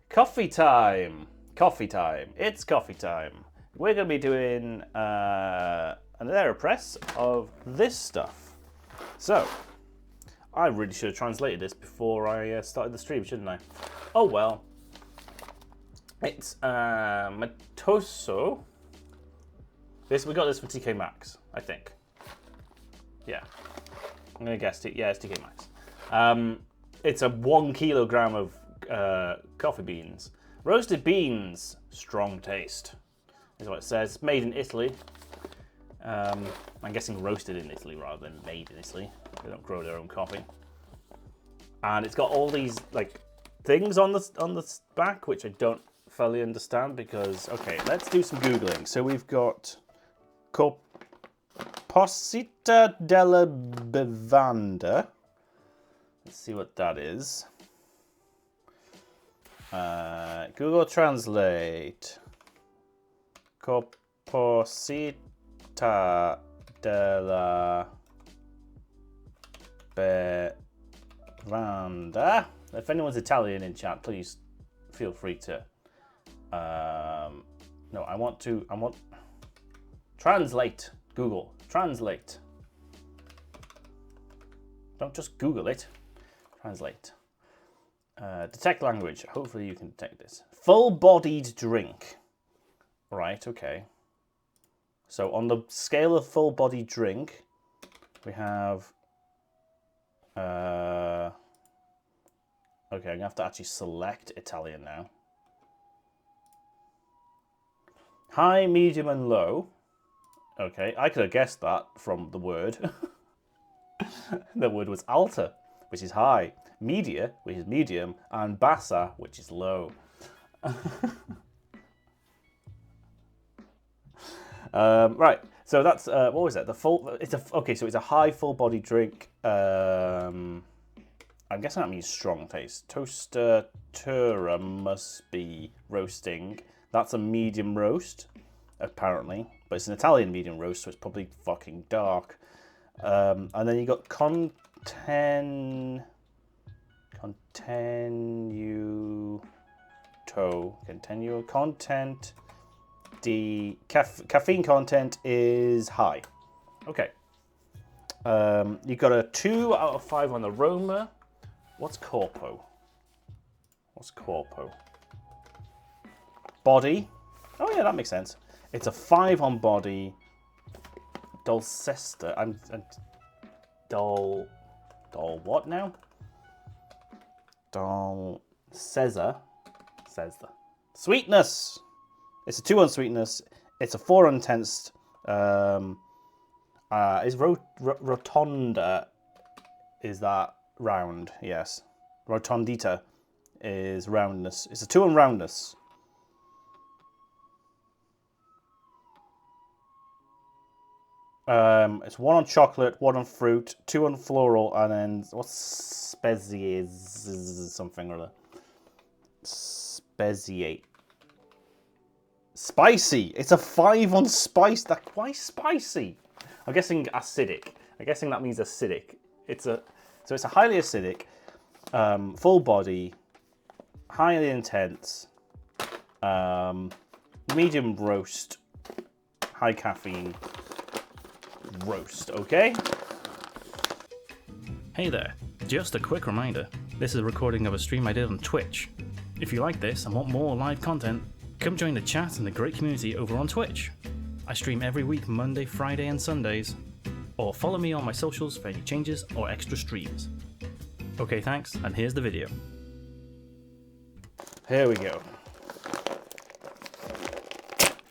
Coffee time. Coffee time. It's coffee time. We're going to be doing an AeroPress of this stuff. So, I really should have translated this before I started the stream, shouldn't I? Oh well. It's Matoso. We got this for TK Maxx, I think. Yeah. I'm going to guess it. Yeah, it's TK Maxx. It's a 1 kilogram of coffee beans. Roasted beans, strong taste, is what it says. Made in Italy. I'm guessing roasted in Italy rather than made in Italy. They don't grow their own coffee. And it's got all these like things on the back, which I don't fully understand because, okay, let's do some Googling. So we've got Composita della Bevanda. Let's see what that is. Google Translate. Composita della Bevanda. If anyone's Italian in chat, please feel free to. No, I want translate. Google translate. Don't just Google it. Translate. Detect language. Hopefully you can detect this. Full-bodied drink. Right, okay. So on the scale of full-bodied drink, we have... okay, I'm going to have to actually select Italian now. High, medium, and low. Okay, I could have guessed that from the word. The word was alta, which is high. Media, which is medium, and bassa, which is low. Right, so that's what was that? Okay, so it's a high full-body drink. I'm guessing that means strong taste. Tostatura must be roasting. That's a medium roast, apparently, but it's an Italian medium roast, so it's probably fucking dark. And then you got Contenuto. Content. The caffeine content is high. Okay. You got a 2 out of 5 on aroma. What's corpo? Body. Oh yeah, that makes sense. It's a 5 on body. Dulcesta. Dul what now? Dulceza. Sweetness. It's a 2 on sweetness. It's a 4 on taste. Is rotonda? Is that round? Yes. Rotondita is roundness. It's a 2 on roundness. It's 1 on chocolate, 1 on fruit, 2 on floral, and then what's species? Something or other. Speziate. Spicy. It's a 5 on spice. Why spicy? I'm guessing acidic. I'm guessing that means acidic. It's a highly acidic, full body, highly intense, medium roast, high caffeine roast. Okay. Hey there. Just a quick reminder. This is a recording of a stream I did on Twitch. If you like this and want more live content, come join the chat and the great community over on Twitch. I stream every week Monday, Friday and Sundays. Or follow me on my socials for any changes or extra streams. Okay, thanks, and here's the video. Here we go.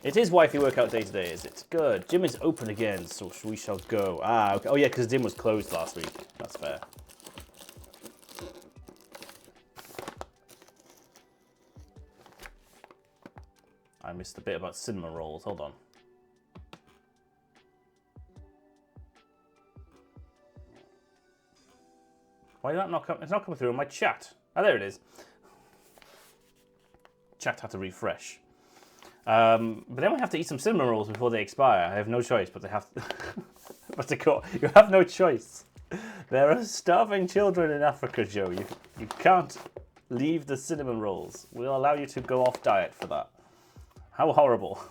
It is wifey workout day today, is it? Good. Gym is open again, so we shall go. Ah, okay. Oh yeah, because gym was closed last week. That's fair. I missed the bit about cinnamon rolls. Hold on. Why did that not come? It's not coming through in my chat. Oh, there it is. Chat had to refresh. But then we have to eat some cinnamon rolls before they expire. I have no choice, but they have to. You have no choice. There are starving children in Africa, Joe. You can't Leave the cinnamon rolls. We'll allow you to go off diet for that. How horrible.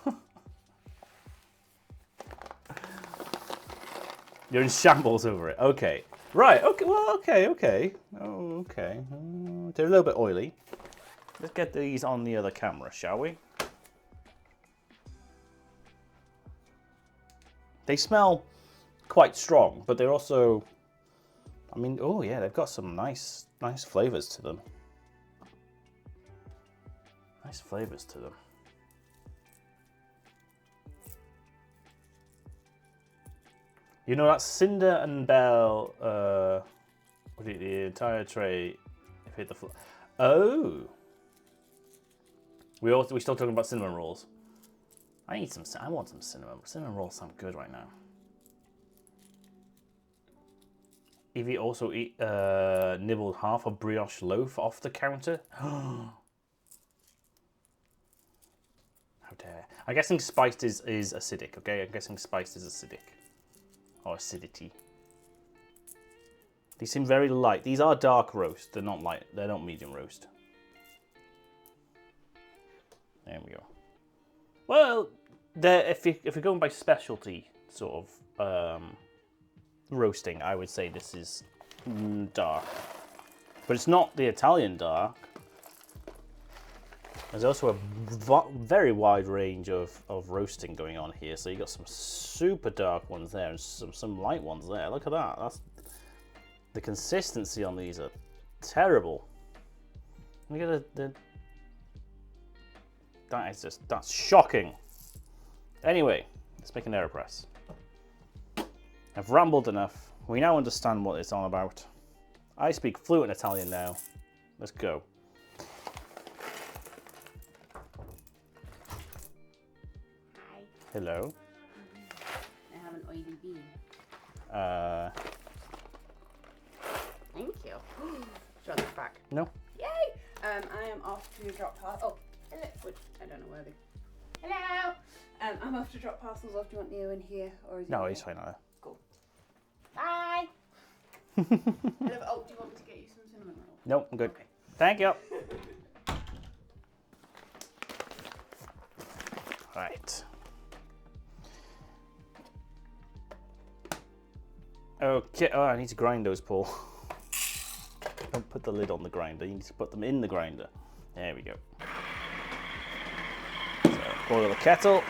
You're in shambles over it. Okay. Right. Okay. Well, okay. Oh, okay. They're a little bit oily. Let's get these on the other camera, shall we? They smell quite strong, but they're also, I mean, oh yeah, they've got some nice flavors to them. Nice flavors to them. You know, that Cinder and Bell, the entire tray, if hit the floor. Oh. We still talking about cinnamon rolls. I want some cinnamon. Cinnamon rolls sound good right now. Evie also nibbled half a brioche loaf off the counter. How dare. I'm guessing spiced is acidic, okay? I'm guessing spiced is acidic. Or acidity. These seem very light. These are dark roast. They're not light. They're not medium roast. There we go. Well, if you're going by specialty sort of roasting, I would say this is dark. But it's not the Italian dark. There's also a very wide range of roasting going on here. So you got some super dark ones there and some light ones there. Look at that. That's the consistency on these are terrible. Look at that's shocking. Anyway, let's make an AeroPress. I've rambled enough. We now understand what it's all about. I speak fluent Italian now. Let's go. Hi. Hello. I have an oily bean. Thank you. Do you want this back? No. Yay! I am off to drop parcels. Oh, hello. Which I don't know where they. Hello. I'm off to drop parcels off. Do you want Neo in here or is he? No, he's fine now. Cool. Bye. Oh, do you want me to get you some cinnamon rolls? Nope, I'm good. Okay. Thank you. Right. Okay. Oh, I need to grind those, Paul. Don't put the lid on the grinder. You need to put them in the grinder. There we go. So, boil the kettle.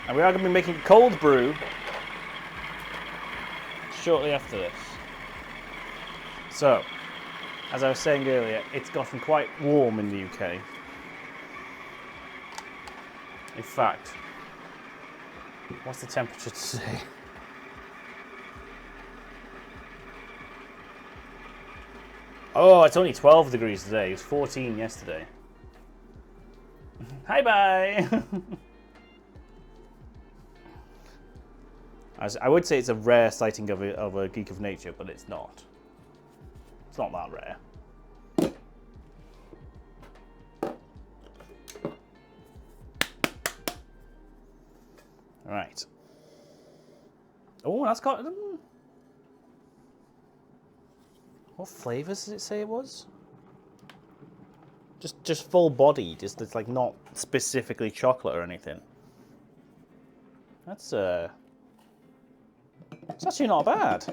And we are going to be making cold brew shortly after this. So, as I was saying earlier, it's gotten quite warm in the UK. In fact, what's the temperature today? Oh, it's only 12 degrees today. It was 14 yesterday. Hi, bye. I would say it's a rare sighting of a geek of nature, but it's not. It's not that rare. All right. Oh, that's got. What flavors did it say it was? Just full body. Just it's like not specifically chocolate or anything. That's it's actually not bad.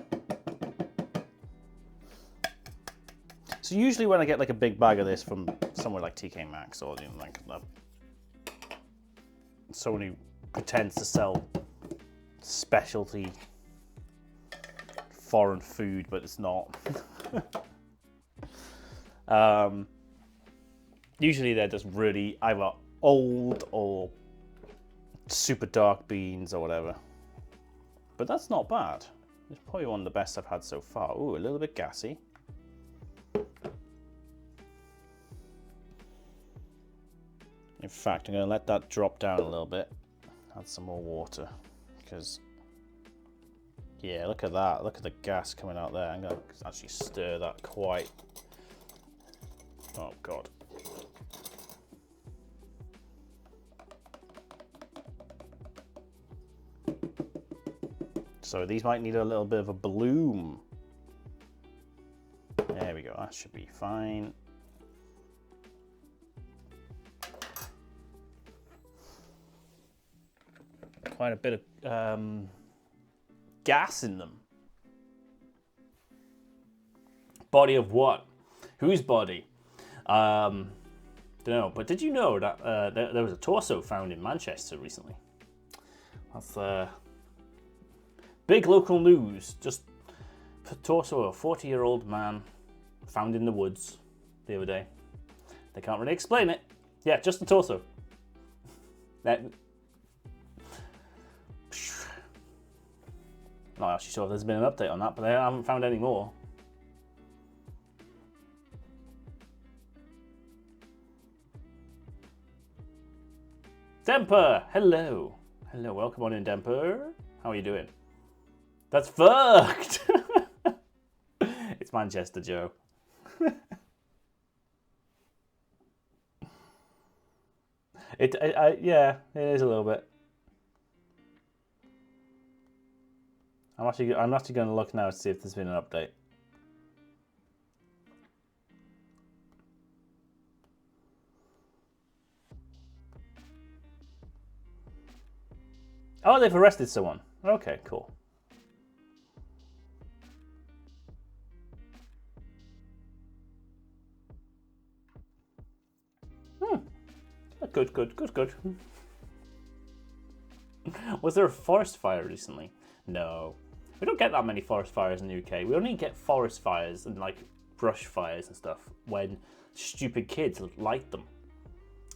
So usually when I get like a big bag of this from somewhere like TK Maxx or like someone who pretends to sell specialty foreign food, but it's not. Usually they're just really either old or super dark beans or whatever. But that's not bad. It's probably one of the best I've had so far. Ooh, a little bit gassy. In fact, I'm going to let that drop down a little bit. Add some more water. Because, yeah, look at that. Look at the gas coming out there. I'm going to actually stir that quite. Oh, God. So these might need a little bit of a bloom. that should be fine. Quite a bit of gas in them. Body of what? Whose body? Don't know. But did you know that there was a torso found in Manchester recently? That's big local news. Just a torso of a 40-year-old man found in the woods the other day. They can't really explain it. Yeah, just the torso. Not actually sure if there's been an update on that, but I haven't found any more. Demper, hello. Hello, welcome on in, Demper. How are you doing? That's fucked. It's Manchester, Joe. Yeah, it is a little bit. I'm actually going to look now to see if there's been an update. Oh, they've arrested someone. Okay, cool. Good. Was there a forest fire recently? No. We don't get that many forest fires in the UK. We only get forest fires and like brush fires and stuff when stupid kids light them.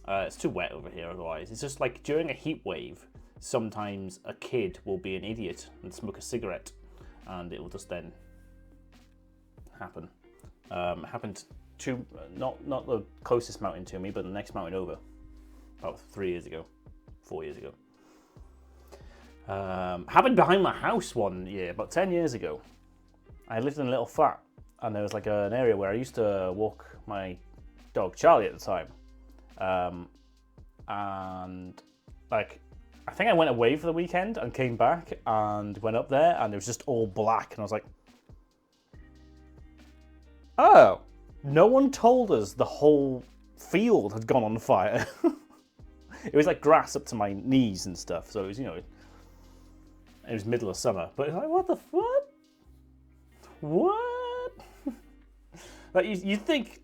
It's too wet over here otherwise. It's just like during a heat wave, sometimes a kid will be an idiot and smoke a cigarette and it will just then happen. Happened to, not the closest mountain to me, but the next mountain over. About 4 years ago. Happened behind my house one year, about 10 years ago. I lived in a little flat and there was like an area where I used to walk my dog Charlie at the time. And like, I think I went away for the weekend and came back and went up there and it was just all black and I was like, oh, no one told us the whole field had gone on fire. It was like grass up to my knees and stuff, so it was, you know, it was middle of summer, but it's like, what the what? What? Like you think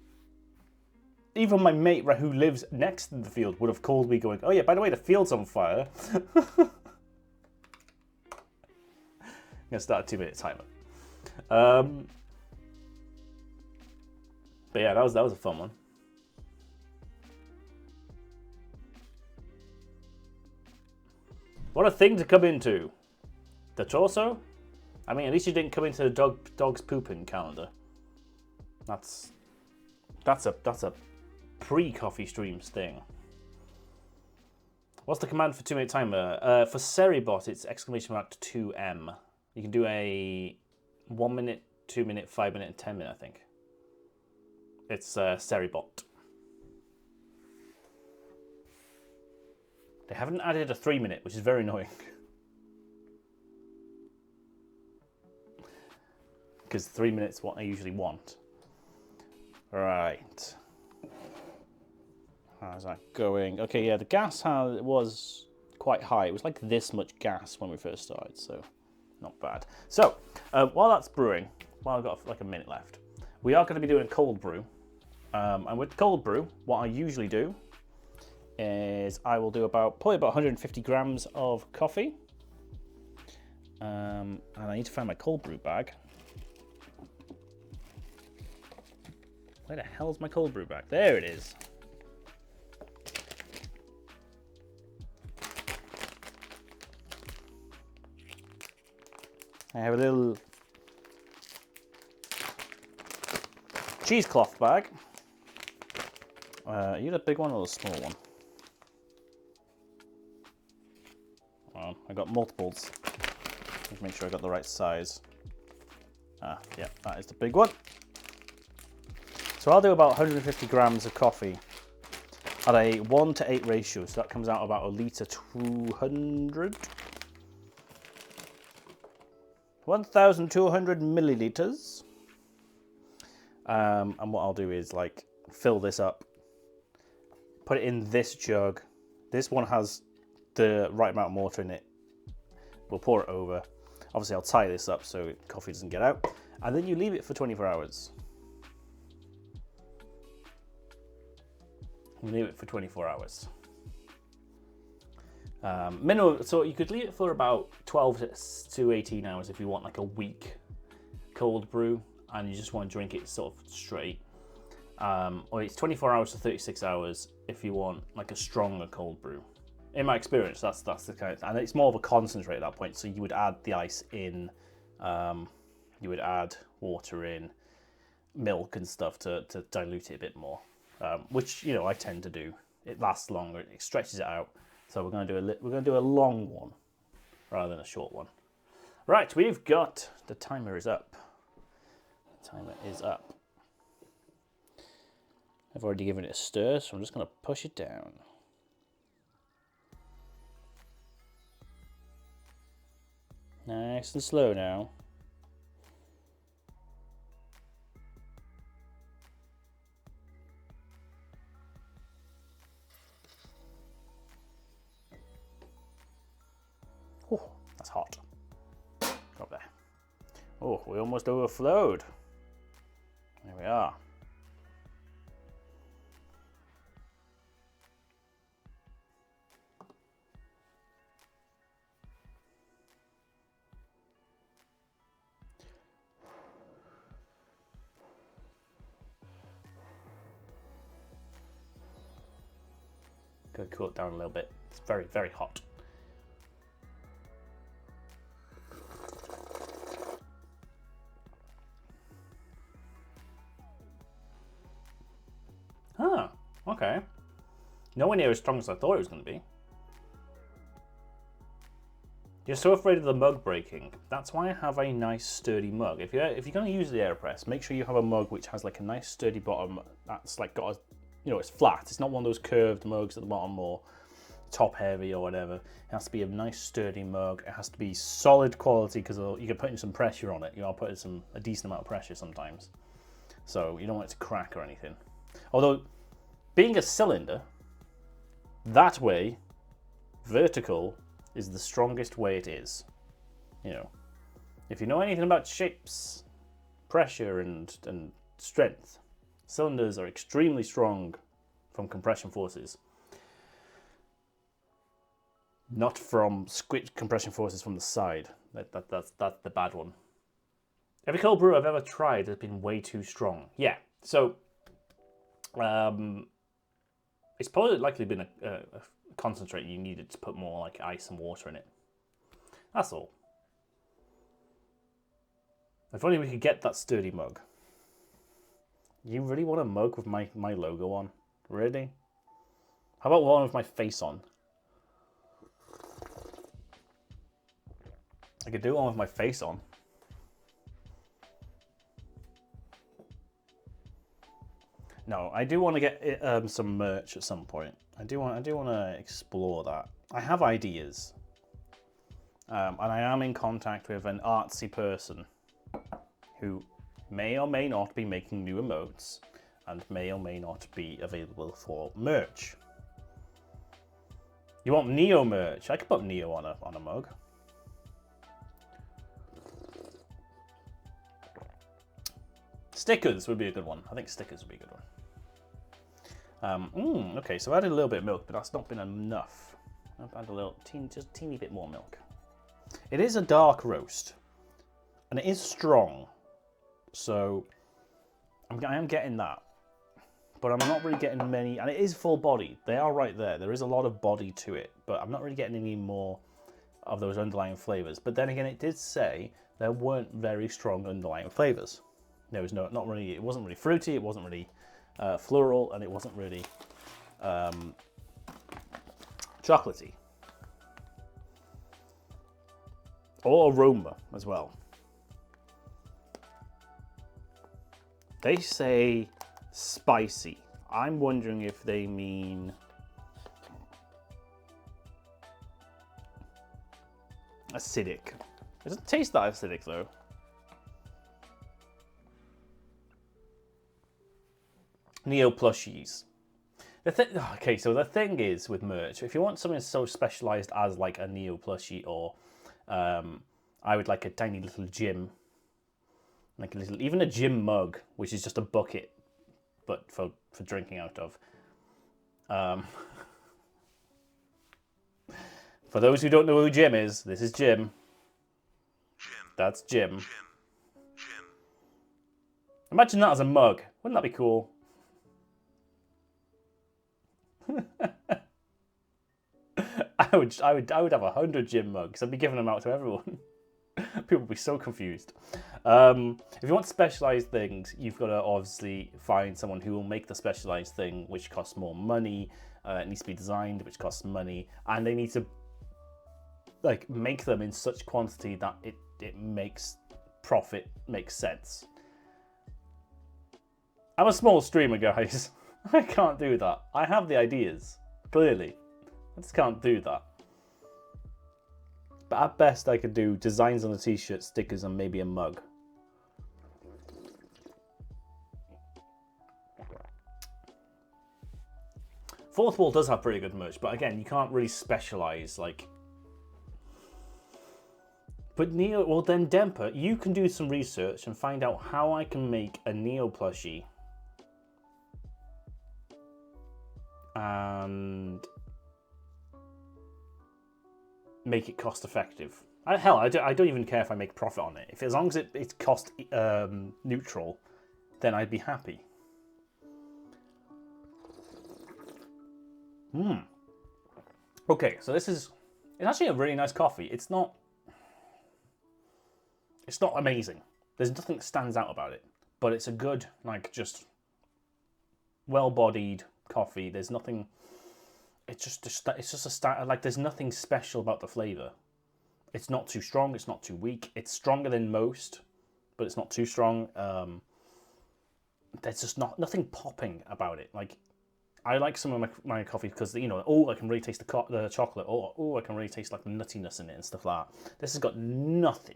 even my mate who lives next to the field would have called me going, oh yeah, by the way, the field's on fire. I'm gonna start a 2-minute timer. But yeah, that was a fun one. What a thing to come into. The torso? I mean, at least you didn't come into the dog's pooping calendar. That's a pre-coffee streams thing. What's the command for 2-minute timer? For Seribot, it's !2m. You can do a 1 minute, 2 minute, 5 minute, and 10 minute, I think. It's Seribot. They haven't added a 3 minute, which is very annoying. Because 3 minutes is what I usually want. Right. How's that going? Okay, yeah, the gas was quite high. It was like this much gas when we first started, so not bad. So, while that's brewing, while I've got like a minute left, we are going to be doing a cold brew. And with cold brew, what I usually do is I will do probably about 150 grams of coffee. And I need to find my cold brew bag. Where the hell's my cold brew bag? There it is. I have a little cheesecloth bag. You the big one or the small one? Well, I got multiples. Let's make sure I got the right size. Ah, yeah, that is the big one. So I'll do about 150 grams of coffee at a 1:8 ratio. So that comes out about a litre 200. 1,200 millilitres. And what I'll do is like fill this up, put it in this jug. This one has the right amount of water in it. We'll pour it over. Obviously, I'll tie this up so coffee doesn't get out. And then you leave it for 24 hours. You leave it for 24 hours. Minimum, so you could leave it for about 12 to 18 hours if you want like a weak cold brew and you just want to drink it sort of straight. Or it's 24 hours to 36 hours if you want like a stronger cold brew. In my experience, that's the kind of, and it's more of a concentrate at that point. So you would add the ice in, you would add water in, milk and stuff to dilute it a bit more, which you know I tend to do. It lasts longer, it stretches it out. So we're going to do a long one rather than a short one. Right, we've got the timer is up. The timer is up. I've already given it a stir, so I'm just going to push it down. Nice and slow now. Oh, that's hot. Drop there. Oh, we almost overflowed. There we are. Gotta cool it down a little bit. It's very, very hot. Huh, okay. Nowhere near as strong as I thought it was going to be. You're so afraid of the mug breaking. That's why I have a nice sturdy mug. If you're going to use the AeroPress, make sure you have a mug which has like a nice sturdy bottom that's like got a, you know, it's flat. It's not one of those curved mugs at the bottom or top heavy or whatever. It has to be a nice sturdy mug. It has to be solid quality because you can put in some pressure on it. You know, I'll put in a decent amount of pressure sometimes. So you don't want it to crack or anything. Although, being a cylinder, that way, vertical is the strongest way it is. You know, if you know anything about shapes, pressure and strength, cylinders are extremely strong from compression forces. Not from compression forces from the side. That's the bad one. Every cold brew I've ever tried has been way too strong. Yeah, so it's probably likely been a concentrate you needed to put more like ice and water in it. That's all. If only we could get that sturdy mug. You really want a mug with my logo on? Really? How about one with my face on? I could do one with my face on. No, I do want to get some merch at some point. I do want to explore that. I have ideas, and I am in contact with an artsy person who may or may not be making new emotes and may or may not be available for merch. You want Neo merch? I could put Neo on a mug. Stickers would be a good one. I think stickers would be a good one. Okay, so I added a little bit of milk, but that's not been enough. I've added a little, just teeny bit more milk. It is a dark roast, and it is strong, so I am getting that. But I'm not really getting many, and it is full bodied. They are right there. There is a lot of body to it, but I'm not really getting any more of those underlying flavors. But then again, it did say there weren't very strong underlying flavors. There was not really. It wasn't really fruity. It wasn't really floral, and it wasn't really chocolatey or aroma as well. They say spicy. I'm wondering if they mean acidic. It doesn't taste that acidic though. Neo plushies. Okay, so the thing is with merch, if you want something so specialized as like a Neo plushie, or I would like a tiny little gym, like a little, even a gym mug, which is just a bucket, but for drinking out of. For those who don't know who Jim is, this is Jim. That's Jim. Imagine that as a mug. Wouldn't that be cool? I would have 100 Jim mugs. I'd be giving them out to everyone. People would be so confused. If you want specialized things, you've got to obviously find someone who will make the specialized thing, which costs more money. It needs to be designed, which costs money, and they need to like make them in such quantity that it makes profit make sense. I'm a small streamer, guys. I can't do that. I have the ideas, clearly. I just can't do that. But at best, I could do designs on a t-shirt, stickers, and maybe a mug. Fourth Wall does have pretty good merch, but again, you can't really specialize, like... But Neo, well then Demper, you can do some research and find out how I can make a Neo plushie. And make it cost effective. Hell, I don't even care if I make profit on it. As long as it's cost neutral, then I'd be happy. Okay, so it's actually a really nice coffee. It's not amazing. There's nothing that stands out about it, but it's a good, like, just well-bodied coffee. There's nothing. It's just a start. Like, there's nothing special about the flavor. It's not too strong. It's not too weak. It's stronger than most, but it's not too strong. There's just nothing popping about it. Like, I like some of my coffee because, you know, I can really taste the chocolate. I can really taste like the nuttiness in it and stuff like that. This has got nothing.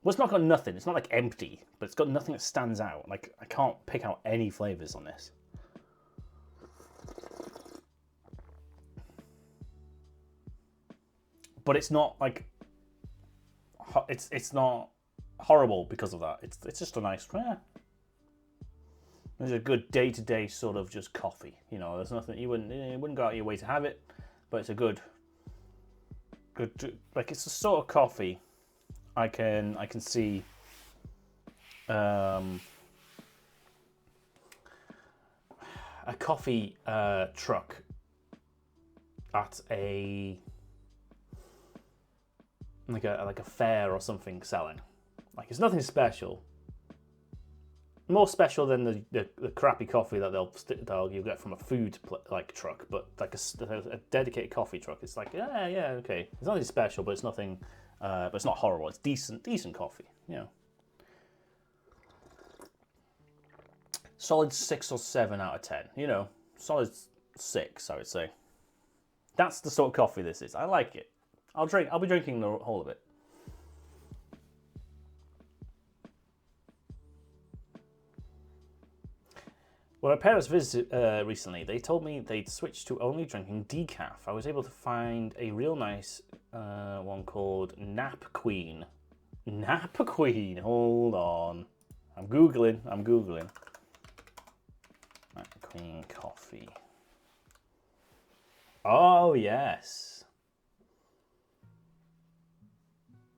Well, it's not got nothing. It's not like empty, but it's got nothing that stands out. Like, I can't pick out any flavors on this. But it's not like it's not horrible because of that. It's just a nice. There's a good day-to-day sort of just coffee. You know, there's nothing you wouldn't go out of your way to have it, but it's a good like, it's the sort of coffee I can see. A coffee truck at a like a fair or something selling. Like, it's nothing special. More special than the crappy coffee that you'll get from a food like truck, but like a dedicated coffee truck. It's like, yeah, okay. It's nothing special, but it's nothing. But it's not horrible. It's decent coffee. You know. Solid 6 or 7 out of 10. You know, solid 6, I would say. That's the sort of coffee this is. I like it. I'll be drinking the whole of it. When my parents visited recently, they told me they'd switched to only drinking decaf. I was able to find a real nice one called Nap Queen. Nap Queen. Hold on. I'm googling. Nap Queen coffee. Oh yes.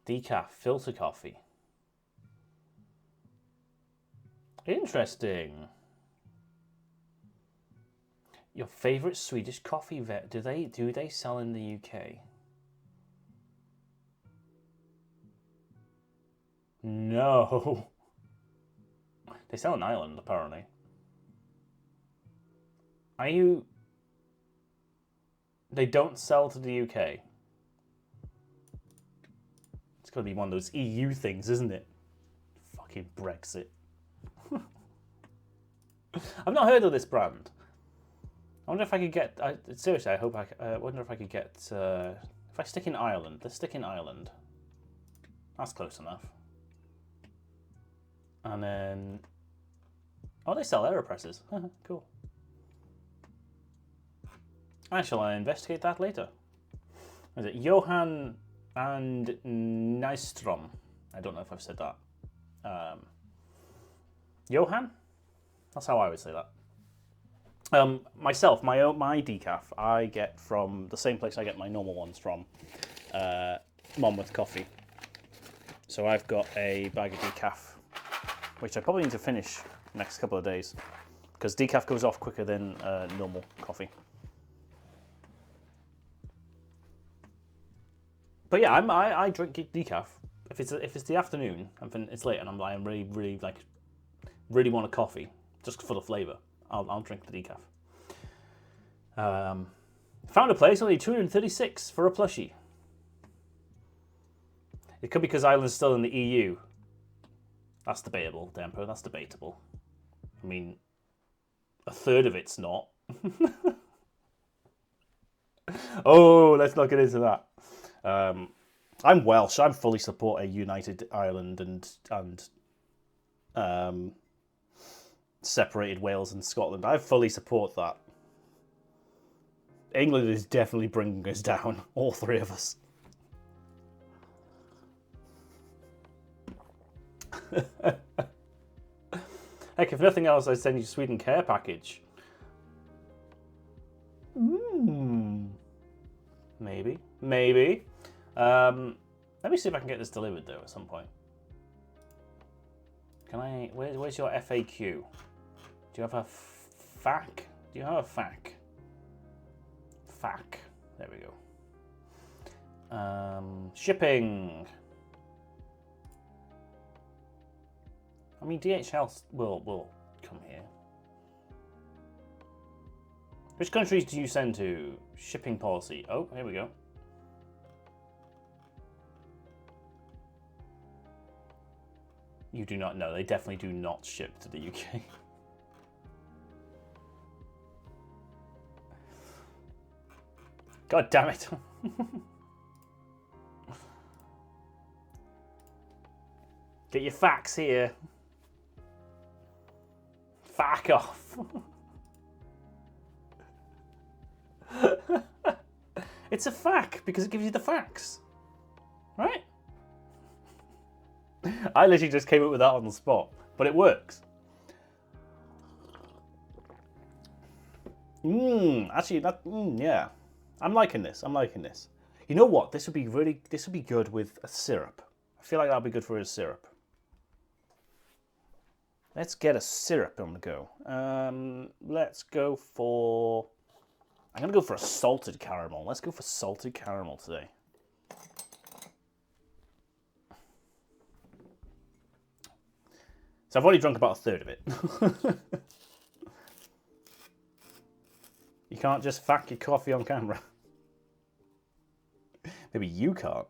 Decaf filter coffee. Interesting. Your favorite Swedish coffee vet? Do they sell in the UK? No. They sell in Ireland, apparently. They don't sell to the UK. It's gotta be one of those EU things, isn't it? Fucking Brexit. I've not heard of this brand. I wonder if I could get. Seriously, I hope I wonder if I could get. If I stick in Ireland, let's stick in Ireland. That's close enough. And then Oh, they sell AeroPresses. Cool. I shall investigate that later. Is it Johan and Nystrom? I don't know if I've said that. Johan? That's how I would say that. Myself, my decaf, I get from the same place I get my normal ones from, Monmouth Coffee. So I've got a bag of decaf, which I probably need to finish next couple of days, because decaf goes off quicker than normal coffee. But yeah, I drink decaf if it's the afternoon and it's late and I'm really want a coffee just for the flavour. I'll drink the decaf. Found a place only 236 for a plushie. It could be because Ireland's still in the EU. That's debatable, Dempo. That's debatable. I mean, a third of it's not. Oh, let's not get into that. I'm Welsh. I'm fully support a united Ireland and separated Wales and Scotland. I fully support that. England is definitely bringing us down, all three of us. Heck, if nothing else, I'd send you a Sweden care package. Maybe. Let me see if I can get this delivered though at some point. Can I? Where's your FAQ? Do you have a FAQ? Do you have a FAQ? FAQ. There we go. Shipping. I mean, DHL will come here. Which countries do you send to? Shipping policy. Oh, here we go. You do not know. They definitely do not ship to the UK. God damn it. Get your facts here. Fuck off. It's a fact because it gives you the facts. Right? I literally just came up with that on the spot, but it works. Actually, yeah. I'm liking this. You know what? This would be good with a syrup. I feel like that'd be good for a syrup. Let's get a syrup on the go. Let's go for... I'm going to go for a salted caramel. Let's go for salted caramel today. So I've already drunk about a third of it. You can't just fact your coffee on camera. Maybe you can't.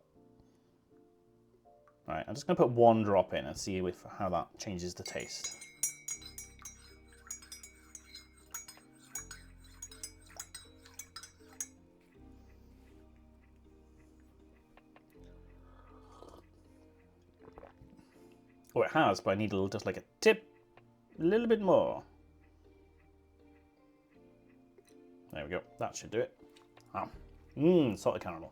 Right, I'm just going to put one drop in and see how that changes the taste. Oh, it has, but I need just like a little bit more. There we go. That should do it. Salted caramel.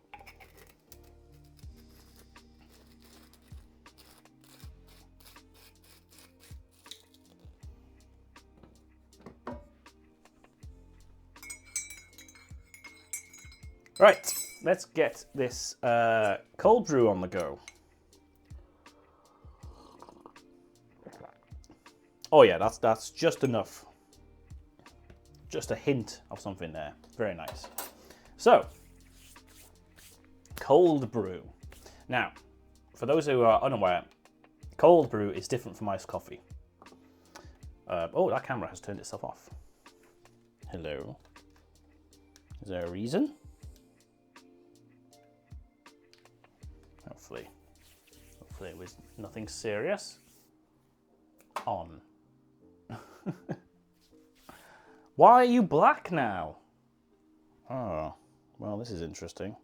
Right, let's get this cold brew on the go. Oh yeah, that's just enough. Just a hint of something there. Very nice. So, cold brew. Now, for those who are unaware, cold brew is different from iced coffee. Oh, that camera has turned itself off. Hello. Is there a reason? Hopefully it was nothing serious. On. Why are you black now? Oh, well, this is interesting.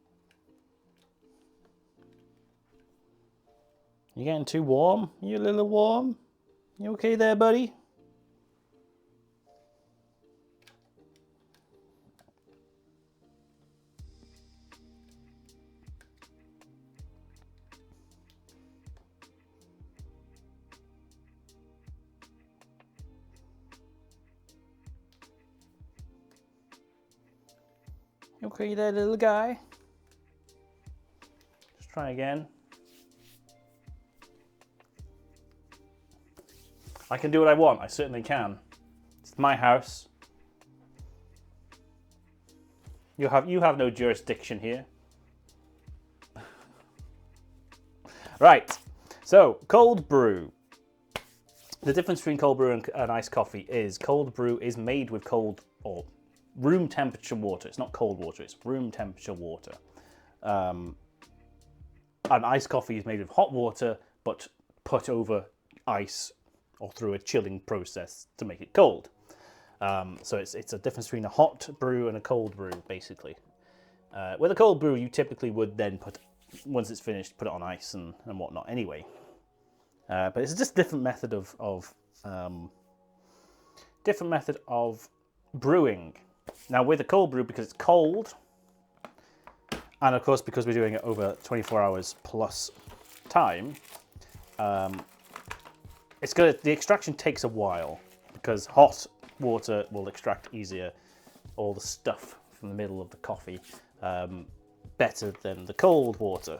You getting too warm? You a little warm? You okay there, buddy? You okay there, little guy? Just try again. I can do what I want. I certainly can. It's my house. You have no jurisdiction here. Right. So, cold brew. The difference between cold brew and iced coffee is cold brew is made with cold or room temperature water. It's not cold water, it's room temperature water. And iced coffee is made with hot water, but put over ice or through a chilling process to make it cold. So it's a difference between a hot brew and a cold brew, basically. With a cold brew, you typically would then once it's finished, put it on ice and whatnot anyway. But it's just a different method of brewing. Now with a cold brew, because it's cold, and of course because we're doing it over 24 hours plus time, the extraction takes a while because hot water will extract easier all the stuff from the middle of the coffee better than the cold water.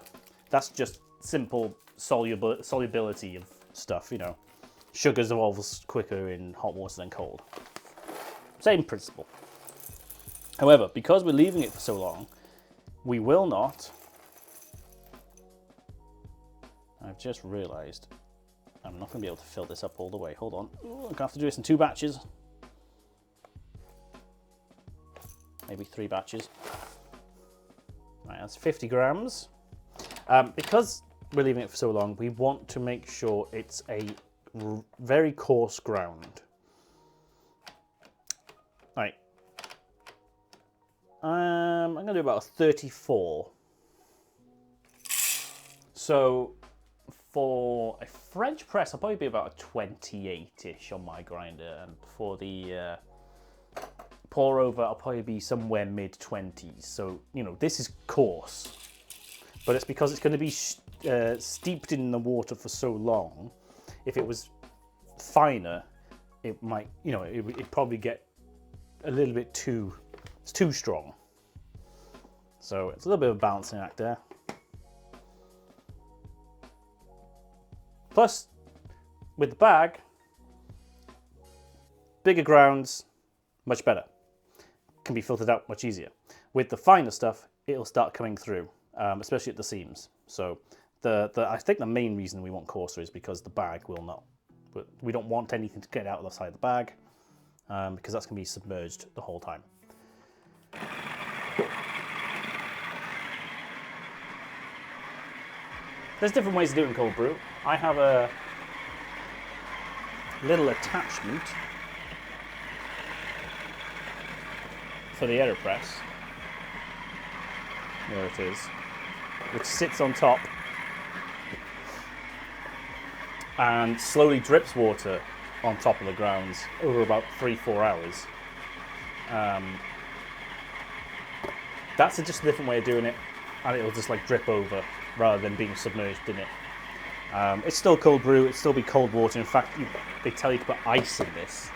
That's just simple solubility of stuff, you know. Sugar dissolves quicker in hot water than cold. Same principle. However, because we're leaving it for so long, we will not... I've just realised I'm not going to be able to fill this up all the way. Hold on. Ooh, I'm going to have to do this in 2 batches. Maybe 3 batches. Right, that's 50 grams. Because we're leaving it for so long, we want to make sure it's a very coarse ground. Right. I'm going to do about a 34. So for a French press, I'll probably be about a 28-ish on my grinder. And for the pour over, I'll probably be somewhere mid-20s. So, you know, this is coarse. But it's because it's going to be steeped in the water for so long. If it was finer, it might, you know, it'd probably get a little bit too strong. So it's a little bit of a balancing act there. Plus, with the bag, bigger grounds, much better. Can be filtered out much easier. With the finer stuff, it'll start coming through, especially at the seams. So I think the main reason we want coarser is because the bag will not. We don't want anything to get out of the side of the bag because that's going to be submerged the whole time. There's different ways of doing cold brew. I have a little attachment for the AeroPress. There it is, which sits on top and slowly drips water on top of the grounds over about 3-4 hours. That's just a different way of doing it, and it'll just like drip over rather than being submerged in it. It's still cold brew, it'll still be cold water. In fact, they tell you to put ice in this.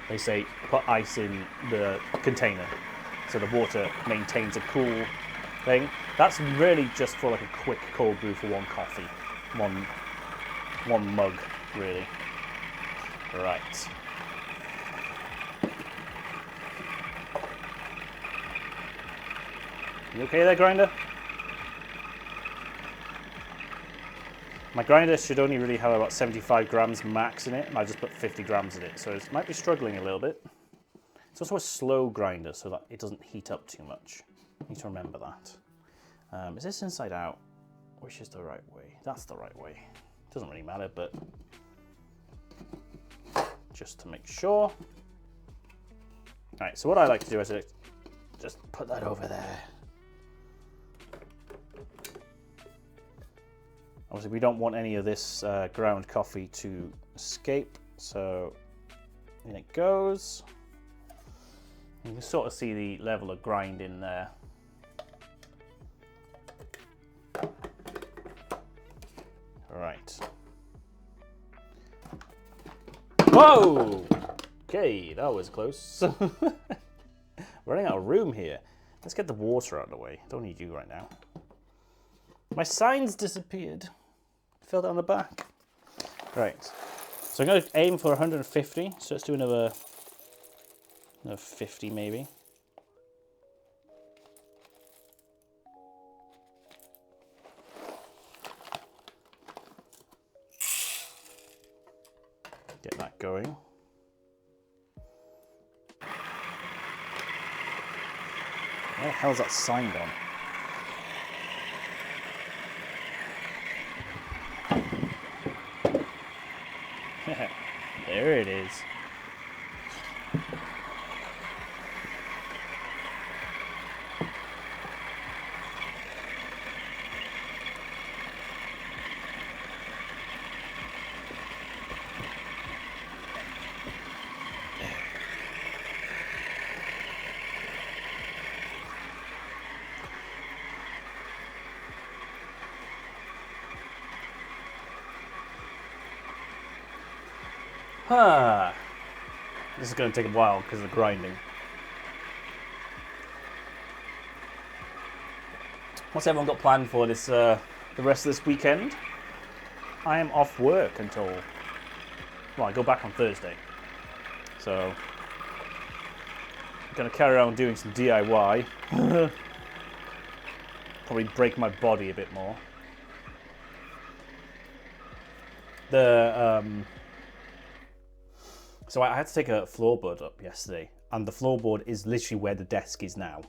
They say put ice in the container so the water maintains a cool thing. That's really just for like a quick cold brew for one coffee, one mug, really. Right. You okay there, grinder? My grinder should only really have about 75 grams max in it, and I just put 50 grams in it, so it might be struggling a little bit. It's also a slow grinder, so that it doesn't heat up too much. You need to remember that. Is this inside out? Which is the right way? That's the right way. Doesn't really matter, but just to make sure. Alright, so what I like to do is just put that over there. Obviously, we don't want any of this ground coffee to escape, so in it goes. You can sort of see the level of grind in there. Right. Whoa! Okay, that was close. Running out of room here. Let's get the water out of the way. Don't need you right now. My signs disappeared. Fell down the back. Right. So I'm going to aim for 150. So let's do another 50 maybe. Get that going. Where the hell's that sign gone? There it is. This is going to take a while because of the grinding. What's everyone got planned for this the rest of this weekend? I am off work until, well, I go back on Thursday. So I'm going to carry on doing some DIY. Probably break my body a bit more. So I had to take a floorboard up yesterday, and the floorboard is literally where the desk is now.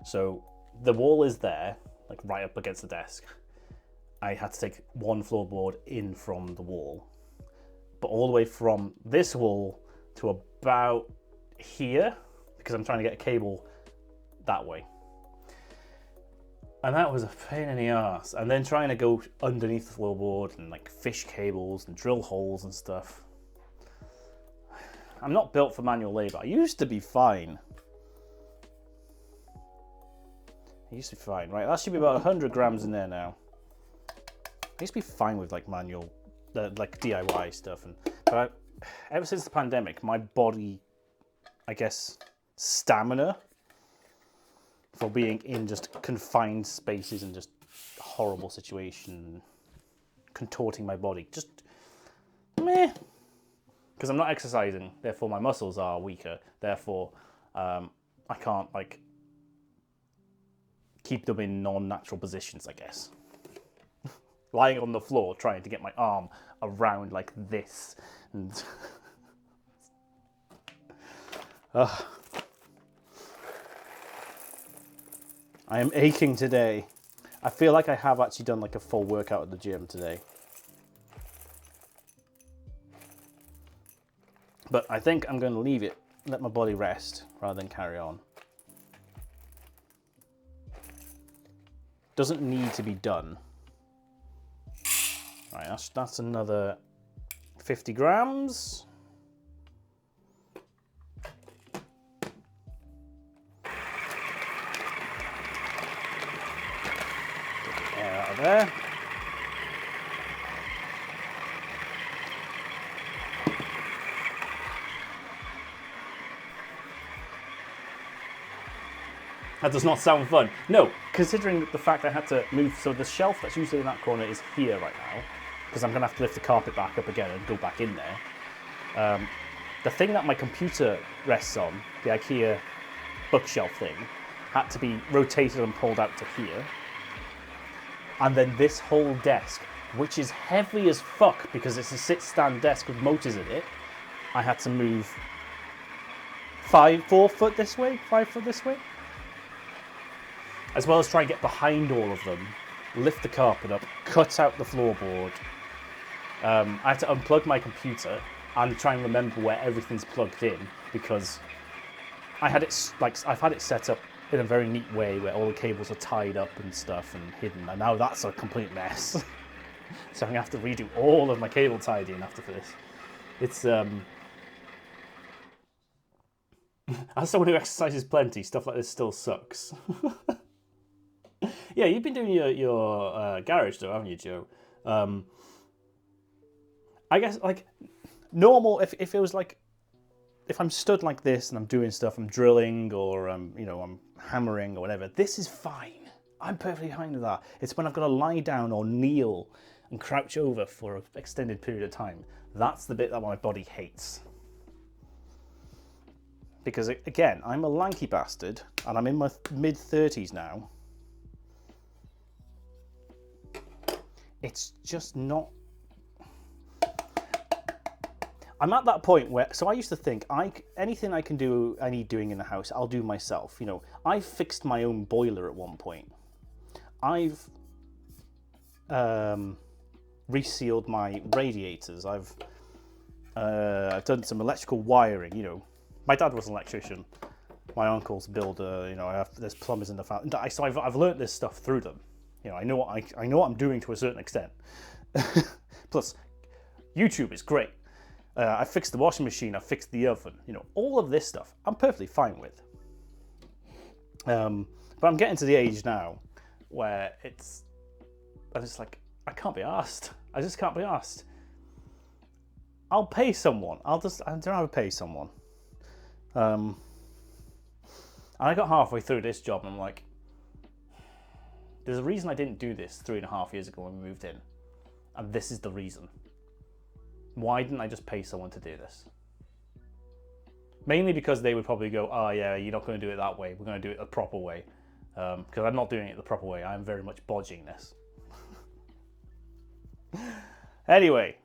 So the wall is there, like right up against the desk. I had to take one floorboard in from the wall, but all the way from this wall to about here, because I'm trying to get a cable that way. And that was a pain in the ass. And then trying to go underneath the floorboard and like fish cables and drill holes and stuff. I'm not built for manual labor. I used to be fine. Right, that should be about 100 grams in there now. I used to be fine with like manual, like DIY stuff. But ever since the pandemic, my body, I guess, stamina for being in just confined spaces and just horrible situation, contorting my body, just meh. Because I'm not exercising, therefore my muscles are weaker. Therefore, I can't like keep them in non-natural positions, I guess. Lying on the floor, trying to get my arm around like this, and I am aching today. I feel like I have actually done like a full workout at the gym today. But I think I'm going to leave it, let my body rest, rather than carry on. Doesn't need to be done. Right, that's another 50 grams. Get the air out of there. That does not sound fun. No, considering the fact I had to move, so the shelf that's usually in that corner is here right now, because I'm going to have to lift the carpet back up again and go back in there. The thing that my computer rests on, the IKEA bookshelf thing, had to be rotated and pulled out to here. And then this whole desk, which is heavy as fuck because it's a sit-stand desk with motors in it, I had to move 4 foot this way, 5 foot this way. As well as try and get behind all of them, lift the carpet up, cut out the floorboard. I had to unplug my computer and try and remember where everything's plugged in, because I've had it set up in a very neat way where all the cables are tied up and stuff and hidden, and now that's a complete mess. So I'm gonna have to redo all of my cable tidying after this. It's as someone who exercises plenty, stuff like this still sucks. Yeah, you've been doing your garage though, haven't you, Joe? I guess like normal. If it was like if I'm stood like this and I'm doing stuff, I'm drilling or I'm hammering or whatever, this is fine. I'm perfectly fine with that. It's when I've got to lie down or kneel and crouch over for an extended period of time. That's the bit that my body hates. Because again, I'm a lanky bastard and I'm in my mid-30s now. It's just not... I'm at that point where, so I used to think, anything I can do, I need doing in the house, I'll do myself. You know, I fixed my own boiler at one point. I've resealed my radiators. I've done some electrical wiring. You know, my dad was an electrician. My uncle's a builder. You know, there's plumbers in the family. So I've learnt this stuff through them. You know, I know what I'm doing to a certain extent. Plus, YouTube is great. I fixed the washing machine, I fixed the oven, you know, all of this stuff I'm perfectly fine with. But I'm getting to the age now where I'm just like, I can't be asked. I just can't be asked. I'll pay someone. I'd rather pay someone. And I got halfway through this job and I'm like, there's a reason I didn't do this 3.5 years ago when we moved in. And this is the reason. Why didn't I just pay someone to do this? Mainly because they would probably go, oh yeah, you're not going to do it that way. We're going to do it the proper way. Because I'm not doing it the proper way. I'm very much bodging this. Anyway,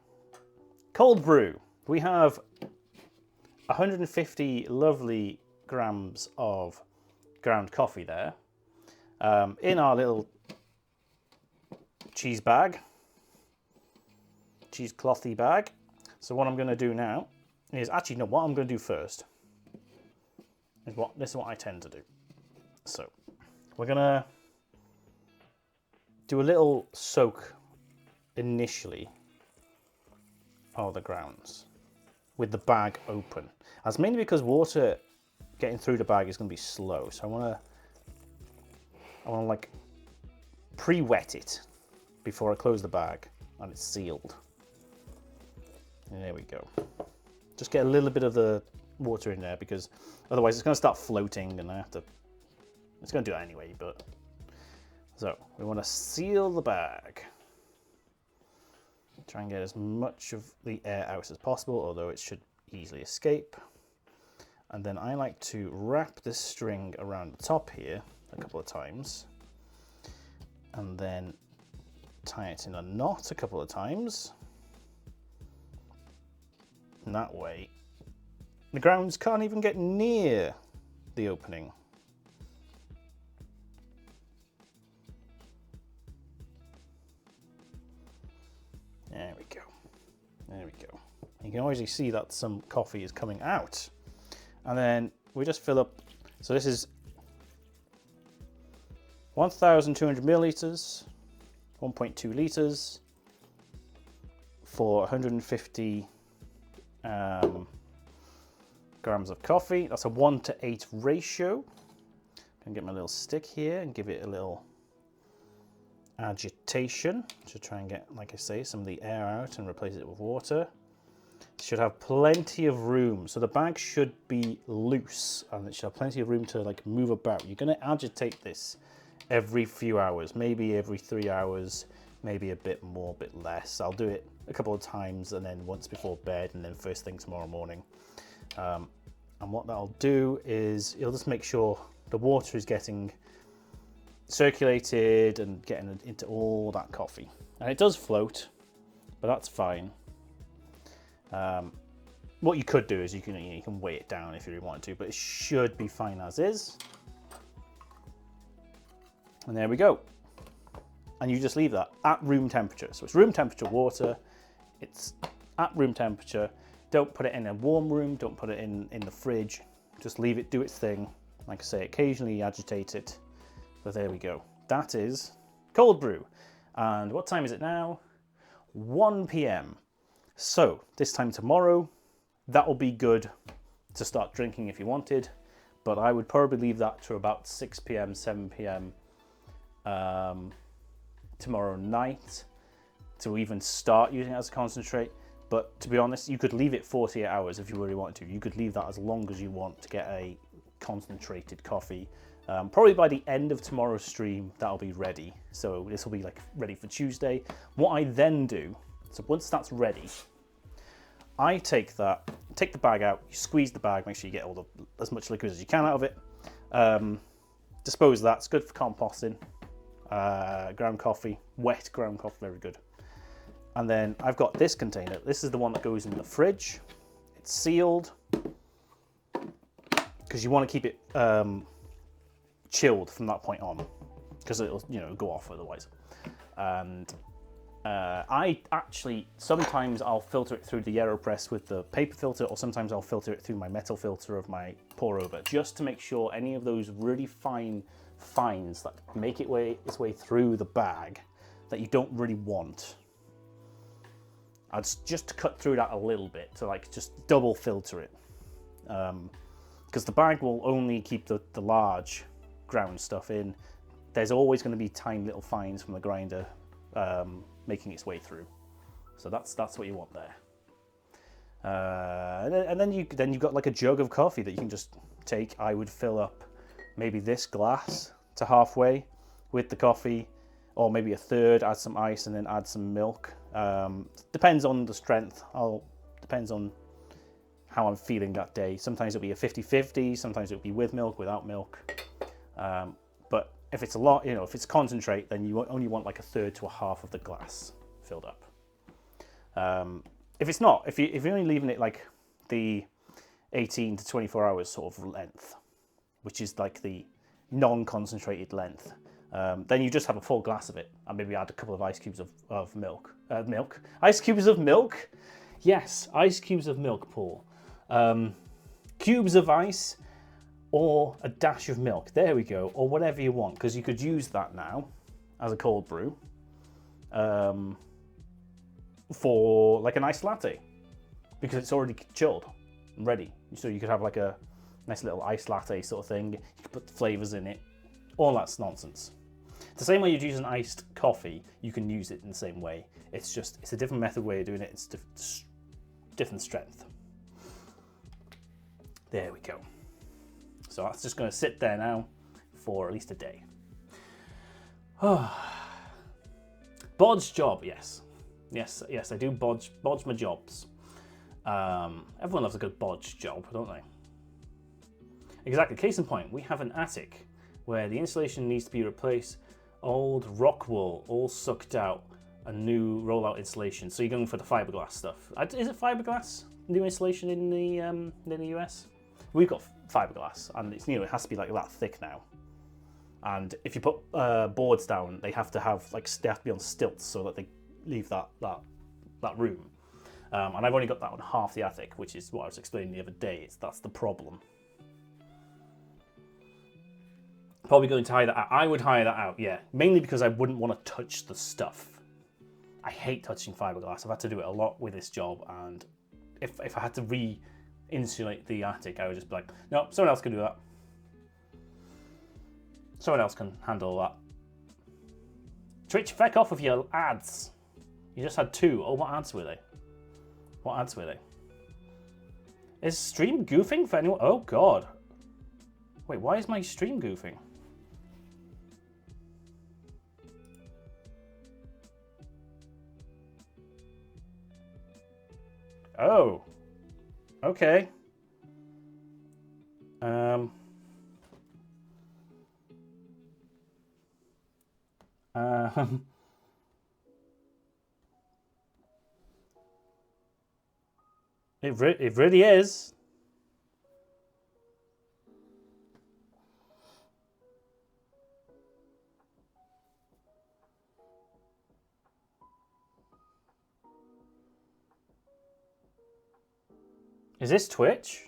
cold brew. We have 150 lovely grams of ground coffee there. In our little cheeseclothy bag. So what I'm going to do now is, actually no, what I'm going to do first is this is what I tend to do. So we're going to do a little soak initially of the grounds with the bag open. That's mainly because water getting through the bag is going to be slow. So I want to like pre-wet it before I close the bag and it's sealed. And there we go. Just get a little bit of the water in there because otherwise it's going to start floating and it's going to do that anyway, but. So we want to seal the bag. Try and get as much of the air out as possible, although it should easily escape. And then I like to wrap this string around the top here a couple of times. And then tie it in a knot a couple of times. And that way, the grounds can't even get near the opening. There we go. There we go. You can already see that some coffee is coming out. And then we just fill up. So this is 1,200 milliliters, 1.2 liters for 150 grams of coffee. That's a 1:8 ratio. I'm gonna get my little stick here and give it a little agitation to try and get, like I say, some of the air out and replace it with water. It should have plenty of room. So the bag should be loose and it should have plenty of room to like move about. You're gonna agitate this every few hours, maybe every 3 hours, maybe a bit more, a bit less. I'll do it a couple of times and then once before bed and then first thing tomorrow morning. And what that'll do is it'll just make sure the water is getting circulated and getting into all that coffee. And it does float, but that's fine. What you could do is you can weigh it down if you really want to, but it should be fine as is. And there we go. And you just leave that at room temperature. So it's room temperature water. It's at room temperature. Don't put it in a warm room. Don't put it in the fridge. Just leave it do its thing. Like I say, occasionally agitate it. But there we go. That is cold brew. And what time is it now? 1 p.m. So this time tomorrow, that will be good to start drinking if you wanted. But I would probably leave that to about 6 p.m., 7 p.m. Tomorrow night to even start using it as a concentrate. But to be honest, you could leave it 48 hours if you really wanted to. You could leave that as long as you want to get a concentrated coffee. Probably by the end of tomorrow's stream, that'll be ready. So this will be like ready for Tuesday. What I then do, so once that's ready, I take the bag out, you squeeze the bag, make sure you get as much liquid as you can out of it. Dispose of that, it's good for composting. Ground coffee, wet ground coffee, very good. And then I've got this container. This is the one that goes in the fridge. It's sealed because you want to keep it chilled from that point on, because it'll go off otherwise. And I actually sometimes I'll filter it through the AeroPress with the paper filter, or sometimes I'll filter it through my metal filter of my pour over, just to make sure any of those really fine fines that make its way through the bag that you don't really want. I'd just cut through that a little bit to like just double filter it, because the bag will only keep the large ground stuff in. There's always going to be tiny little fines from the grinder making its way through, so that's what you want there. And then you've got like a jug of coffee that you can just take. I would fill up maybe this glass to halfway with the coffee, or maybe a third, add some ice, and then add some milk. Depends on the strength. Depends on how I'm feeling that day. Sometimes it'll be a 50-50, sometimes it'll be with milk, without milk. But if it's a lot, if it's concentrate, then you only want like a third to a half of the glass filled up. If it's not, if you're only leaving it like the 18 to 24 hours sort of length, which is like the non-concentrated length, then you just have a full glass of it, and maybe add a couple of ice cubes of milk. Ice cubes of milk? Yes, ice cubes of milk, Paul. Cubes of ice, or a dash of milk. There we go, or whatever you want, because you could use that now as a cold brew for like an iced latte, because it's already chilled and ready. So you could have like a nice little iced latte sort of thing. You could put flavors in it. All that's nonsense. The same way you'd use an iced coffee, you can use it in the same way. It's a different method way of doing it. It's different strength. There we go. So that's just going to sit there now for at least a day. Bodge job, yes. Yes, I do bodge my jobs. Everyone loves a good bodge job, don't they? Exactly. Case in point, we have an attic where the insulation needs to be replaced. Old rock wool, all sucked out, a new rollout insulation. So you're going for the fiberglass stuff. Is it fiberglass? New insulation in the US? We've got fiberglass, and it's it has to be like that thick now. And if you put boards down, they have to be on stilts so that they leave that room. And I've only got that on half the attic, which is what I was explaining the other day. That's the problem. Probably going to hire that out. I would hire that out, yeah. Mainly because I wouldn't want to touch the stuff. I hate touching fiberglass. I've had to do it a lot with this job, and if I had to re-insulate the attic, I would just be like, no, someone else can do that. Someone else can handle that. Twitch, feck off with your ads. You just had 2. Oh, what ads were they? What ads were they? Is stream goofing for anyone? Oh, God. Wait, why is my stream goofing? Oh, okay. It really is. Is this Twitch?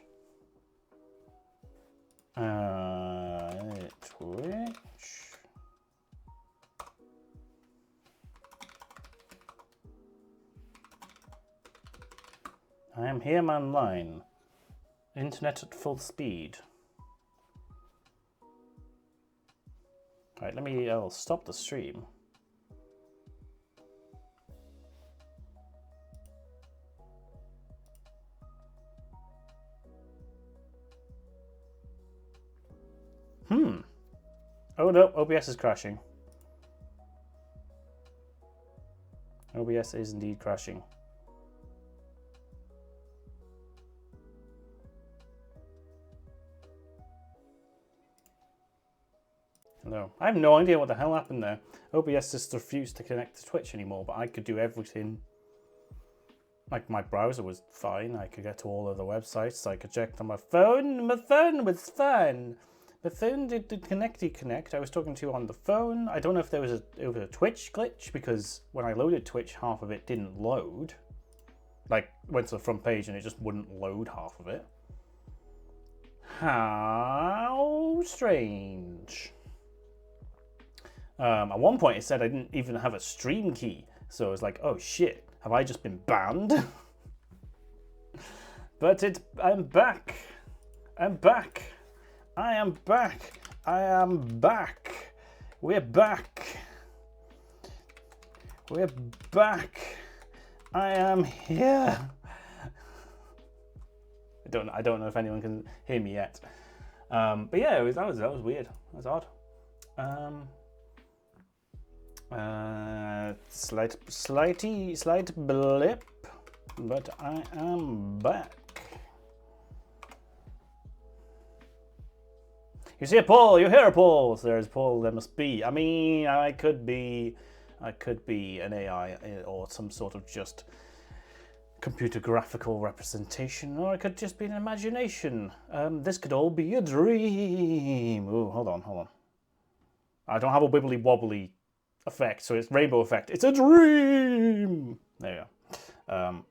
Twitch. I am here online. Internet at full speed. Right, I'll stop the stream. Oh no, OBS is crashing. OBS is indeed crashing. No, I have no idea what the hell happened there. OBS just refused to connect to Twitch anymore, but I could do everything. Like, my browser was fine. I could get to all of the websites. I could check on my phone. My phone was fine. The phone did connect. I was talking to you on the phone. I don't know if there was a Twitch glitch, because when I loaded Twitch, half of it didn't load. Like, went to the front page and it just wouldn't load half of it. How strange. At one point it said I didn't even have a stream key. So I was like, oh shit, have I just been banned? But I'm back. I'm back. I am back. I am back. We're back. We're back. I am here. I don't know if anyone can hear me yet. But yeah, that was weird. That was odd. Slight blip, but I am back. You see a poll, you hear a poll. So there's a poll, there must be. I mean, I could be an AI or some sort of just computer graphical representation, or it could just be an imagination. This could all be a dream. Oh, hold on. I don't have a wibbly wobbly effect, so it's rainbow effect. It's a dream. There you go.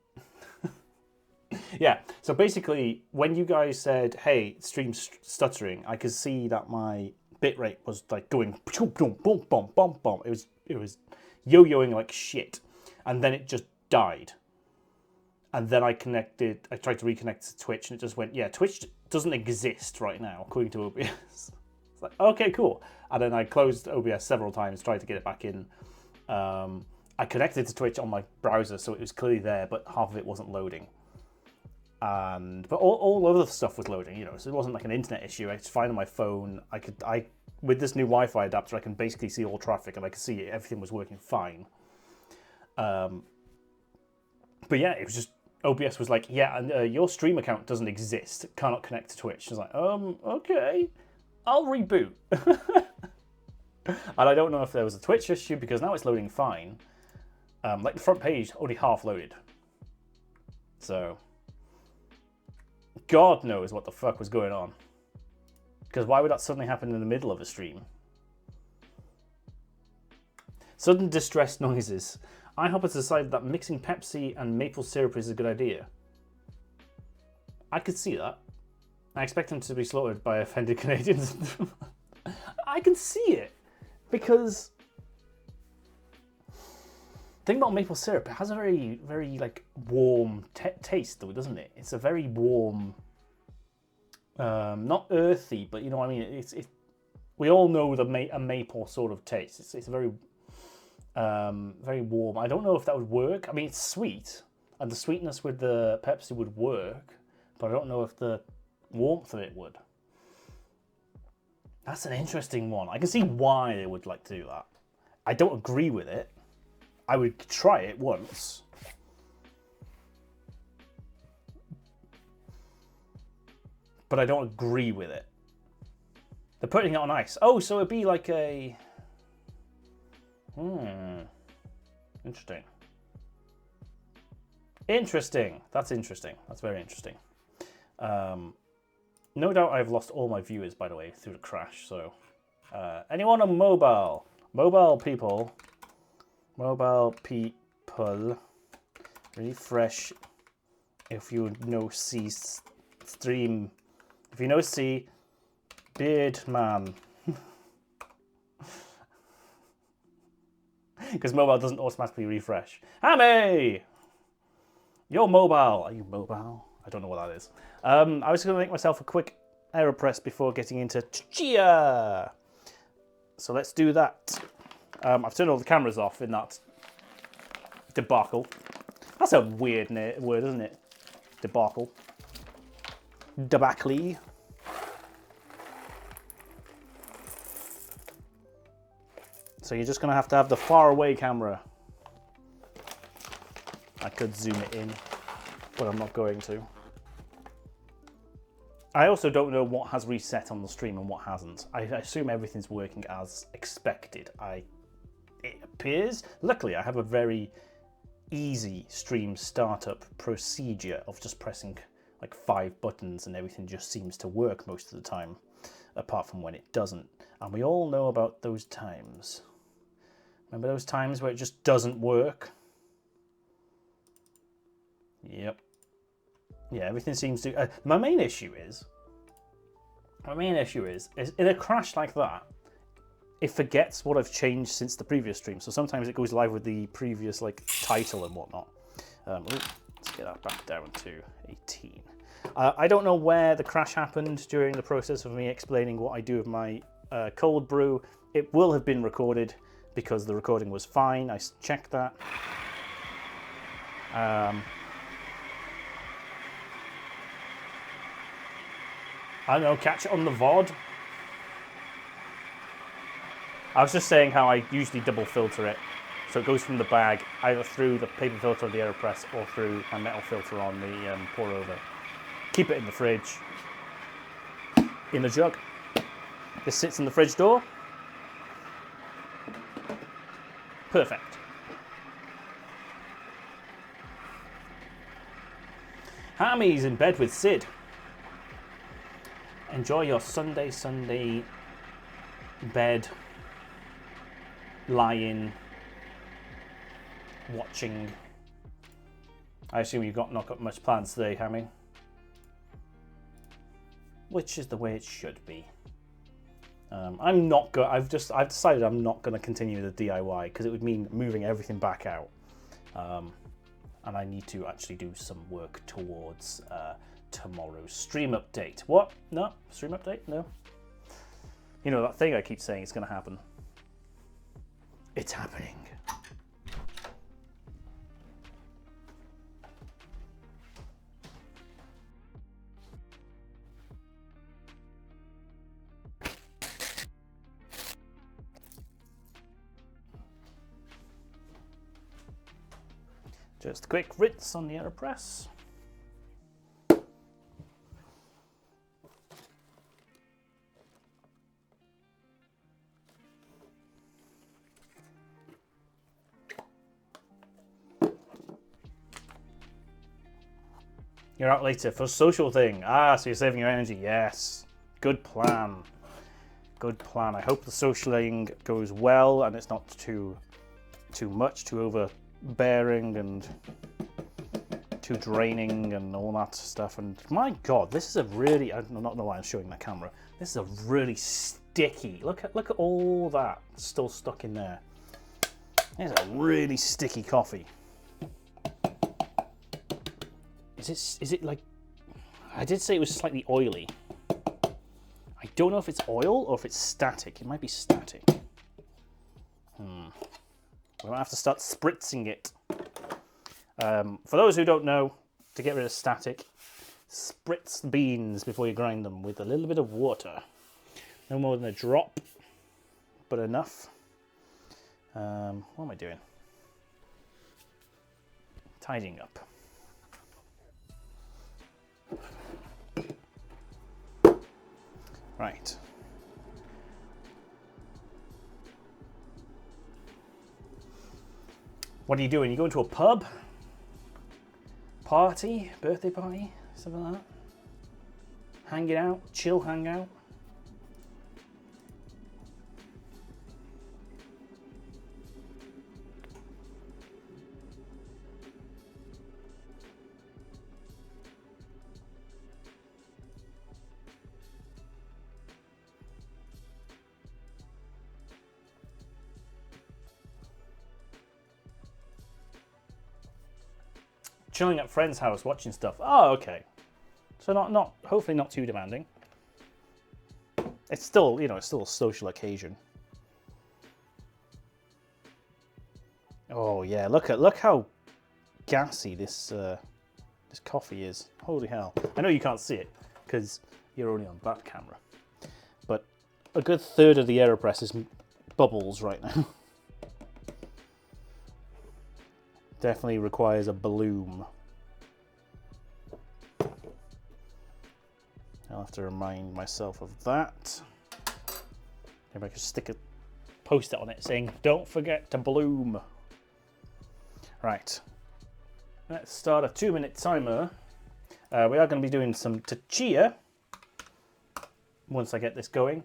Yeah, so basically, when you guys said, hey, stream stuttering, I could see that my bitrate was like going boom, boom, boom, boom, boom, boom. It was yo-yoing like shit, and then it just died. And then I tried to reconnect to Twitch, and it just went, yeah, Twitch doesn't exist right now, according to OBS. It's like, okay, cool. And then I closed OBS several times, tried to get it back in. I connected to Twitch on my browser, so it was clearly there, but half of it wasn't loading. But all other stuff was loading, you know, so it wasn't like an internet issue. It's fine on my phone. With this new Wi-Fi adapter, I can basically see all traffic, and I could see everything was working fine. But yeah, it was just, OBS was like, yeah, and your stream account doesn't exist. It cannot connect to Twitch. I was like, okay, I'll reboot. And I don't know if there was a Twitch issue, because now it's loading fine. Like the front page only half loaded. So God knows what the fuck was going on. Because why would that suddenly happen in the middle of a stream? Sudden distress noises. IHOP has decided that mixing Pepsi and maple syrup is a good idea. I could see that. I expect them to be slaughtered by offended Canadians. I can see it. Because the thing about maple syrup, it has a very, very like warm taste though, doesn't it? It's a very warm, not earthy, but you know what I mean? It's we all know a maple sort of taste. It's a very, very warm. I don't know if that would work. I mean, it's sweet, and the sweetness with the Pepsi would work, but I don't know if the warmth of it would. That's an interesting one. I can see why they would like to do that. I don't agree with it. I would try it once. But I don't agree with it. They're putting it on ice. Oh, so it'd be like a... Interesting. Interesting. That's interesting. That's very interesting. No doubt I've lost all my viewers, by the way, through the crash. So, anyone on mobile? Mobile people, refresh if you know see stream. If you know see, beard man. Because mobile doesn't automatically refresh. Hammy! You're mobile. Are you mobile? I don't know what that is. I was going to make myself a quick AeroPress before getting into Chia. So let's do that. I've turned all the cameras off in that debacle. That's a weird word, isn't it? Debacle. Debacle. So you're just going to have the far away camera. I could zoom it in, but I'm not going to. I also don't know what has reset on the stream and what hasn't. I assume everything's working as expected. It appears. Luckily, I have a very easy stream startup procedure of just pressing like 5 buttons and everything just seems to work most of the time, apart from when it doesn't. And we all know about those times. Remember those times where it just doesn't work? Yep. Yeah, everything seems to... my main issue is in a crash like that, it forgets what I've changed since the previous stream. So sometimes it goes live with the previous like title and whatnot. Let's get that back down to 18. I don't know where the crash happened during the process of me explaining what I do with my cold brew. It will have been recorded because the recording was fine. I checked that. I don't know, catch it on the VOD. I was just saying how I usually double filter it. So it goes from the bag either through the paper filter of the AeroPress or through a metal filter on the pour over. Keep it in the fridge. In a jug. This sits in the fridge door. Perfect. Hammy's in bed with Sid. Enjoy your Sunday bed, lying, watching. I assume you've not got much plans today, Hammy. Which is the way it should be. I've decided I'm not going to continue the DIY because it would mean moving everything back out, and I need to actually do some work towards tomorrow's stream update. What? No? Stream update? No? You know that thing I keep saying is going to happen. It's happening. Just a quick rinse on the AeroPress. You're out later for a social thing. Ah, so you're saving your energy. Yes. Good plan. Good plan. I hope the socialing goes well and it's not too much, too overbearing and too draining and all that stuff. And my God, this is a really, I don't know why I'm showing that camera. This is a really sticky, look at all that still stuck in there. It's a really sticky coffee. Is it like, I did say it was slightly oily. I don't know if it's oil or if it's static. It might be static. We might have to start spritzing it. For those who don't know, to get rid of static, spritz the beans before you grind them with a little bit of water. No more than a drop, but enough. What am I doing? Tidying up. Right. What are you doing? You going to a pub? Party? Birthday party? Something like that? Hanging out? Chill hangout? Chilling at friend's house, watching stuff. Oh, okay. So not hopefully not too demanding. It's still, it's still a social occasion. Oh yeah, look how gassy this coffee is. Holy hell! I know you can't see it because you're only on that camera, but a good third of the AeroPress is bubbles right now. Definitely requires a bloom. I'll have to remind myself of that. Maybe I could stick a post-it on it saying, don't forget to bloom. Right. Let's start a 2-minute timer. We are going to be doing some Tachia once I get this going.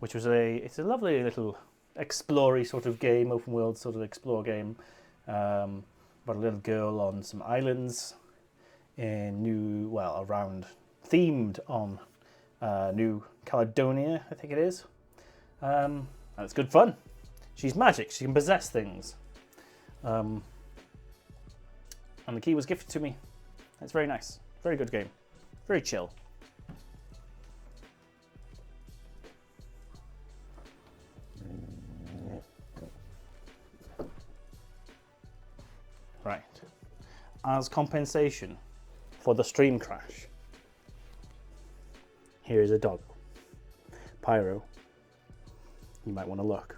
Which was it's a lovely little explory sort of game, open world sort of explore game. About a little girl on some islands in themed on New Caledonia, I think it is. And it's good fun. She's magic, she can possess things. And the key was gifted to me. It's very nice, very good game, very chill. Right, as compensation for the stream crash, here is a dog. Pyro, you might want to look.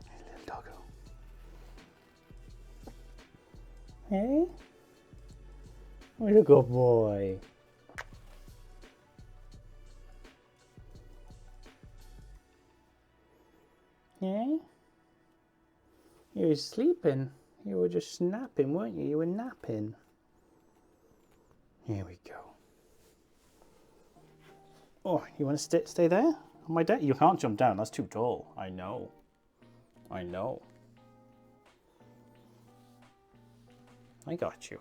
Hey, little doggo. Hey, what a good boy. Hey, you were sleeping. You were just napping, weren't you? You were napping. Here we go. Oh, you want to stay there? On my deck? You can't jump down. That's too tall. I know. I know. I got you.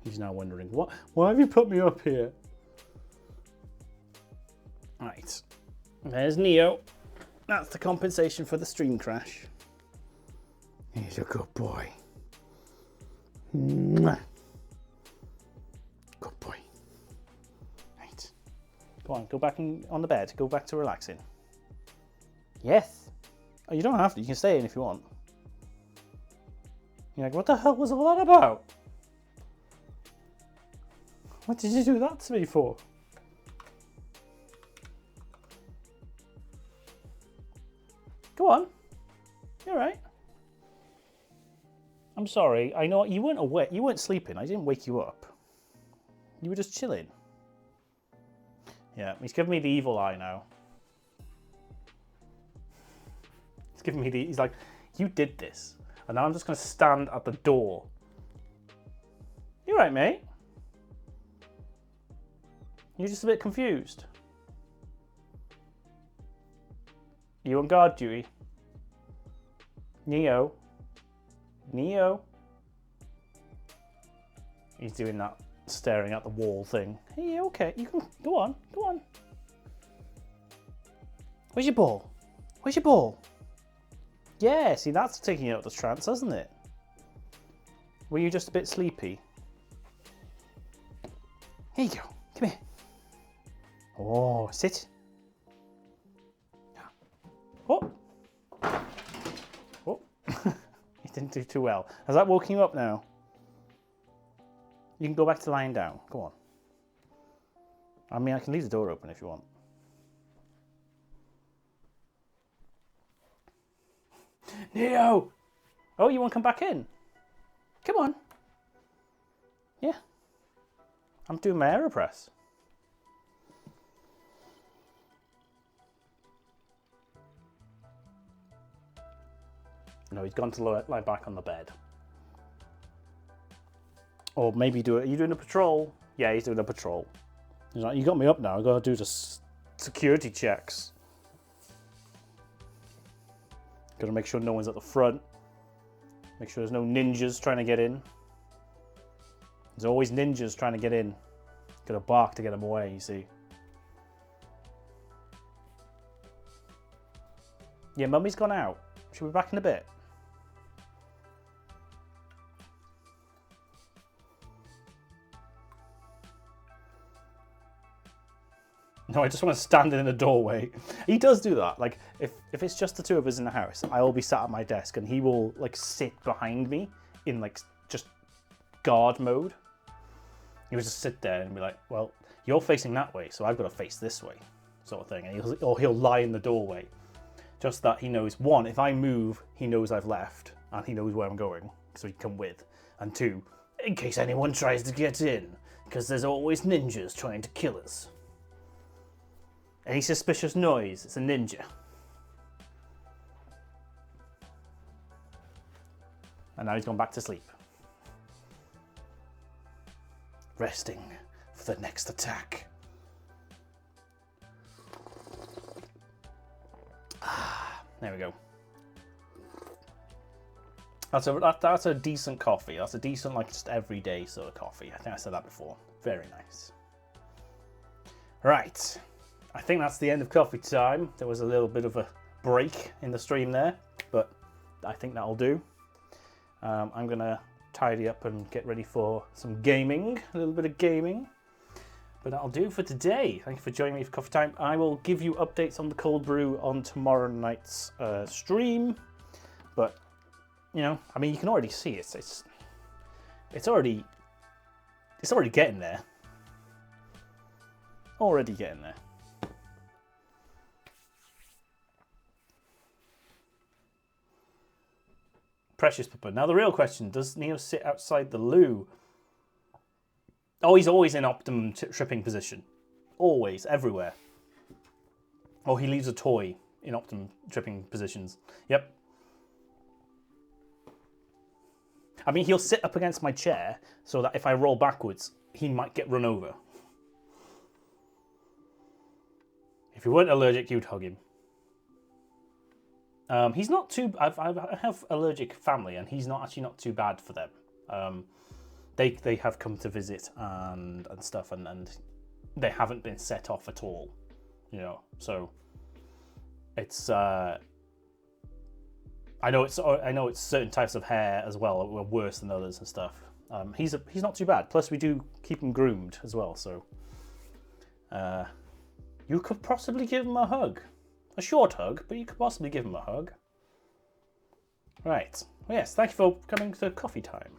He's now wondering, why have you put me up here? Right. There's Neo. That's the compensation for the stream crash. He's a good boy. Mwah. Good boy. Right. Go on, go back on the bed. Go back to relaxing. Yes. Oh, you don't have to. You can stay in if you want. You're like, what the hell was all that about? What did you do that to me for? Go on. You're right. I'm sorry. I know you weren't awake. You weren't sleeping. I didn't wake you up. You were just chilling. Yeah, he's giving me the evil eye now. He's giving me he's like, you did this. And now I'm just going to stand at the door. You're right, mate. You're just a bit confused. You on guard duty? Neo? Neo? He's doing that staring at the wall thing. Hey, okay, you can go on, go on. Where's your ball? Where's your ball? Yeah, see, that's taking you out of the trance, hasn't it? Were you just a bit sleepy? Here you go, come here. Oh, sit. Oh. Oh. You didn't do too well. Has that woken you up now? You can go back to lying down. Go on. I mean, I can leave the door open if you want. Neo! Oh, you want to come back in? Come on. Yeah. I'm doing my AeroPress. No, he's gone to lie back on the bed. Or maybe are you doing a patrol? Yeah, he's doing a patrol. He's like, you got me up now, I've got to do the security checks. Got to make sure no one's at the front. Make sure there's no ninjas trying to get in. There's always ninjas trying to get in. Got to bark to get them away, you see. Yeah, Mummy's gone out. She'll be back in a bit. No, I just want to stand in the doorway. He does do that. Like, if it's just the two of us in the house, I'll be sat at my desk and he will, like, sit behind me in, like, just guard mode. He would just sit there and be like, well, you're facing that way, so I've got to face this way, sort of thing. And he'll lie in the doorway. Just that he knows, one, if I move, he knows I've left, and he knows where I'm going, so he can come with. And two, in case anyone tries to get in, because there's always ninjas trying to kill us. Any suspicious noise, it's a ninja. And now he's gone back to sleep. Resting for the next attack. There we go. That's a decent coffee. That's a decent, like, just everyday sort of coffee. I think I said that before. Very nice. Right. I think that's the end of coffee time. There was a little bit of a break in the stream there, but I think that'll do. I'm going to tidy up and get ready for some gaming, a little bit of gaming. But that'll do for today. Thank you for joining me for coffee time. I will give you updates on the cold brew on tomorrow night's stream. But, you know, I mean, you can already see it's already getting there. Already getting there. Precious Papa. Now the real question, does Neo sit outside the loo? Oh, he's always in optimum tripping position. Always, everywhere. Or he leaves a toy in optimum tripping positions. Yep. I mean, he'll sit up against my chair so that if I roll backwards, he might get run over. If you weren't allergic, you'd hug him. He's not too... I have allergic family, and he's actually not too bad for them. They have come to visit and stuff, and they haven't been set off at all, you know. So it's I know it's certain types of hair as well are worse than others and stuff. He's not too bad. Plus we do keep him groomed as well. So you could possibly give him a hug, a short hug, but you could possibly give him a hug. Right. Well, yes. Thank you for coming to coffee time.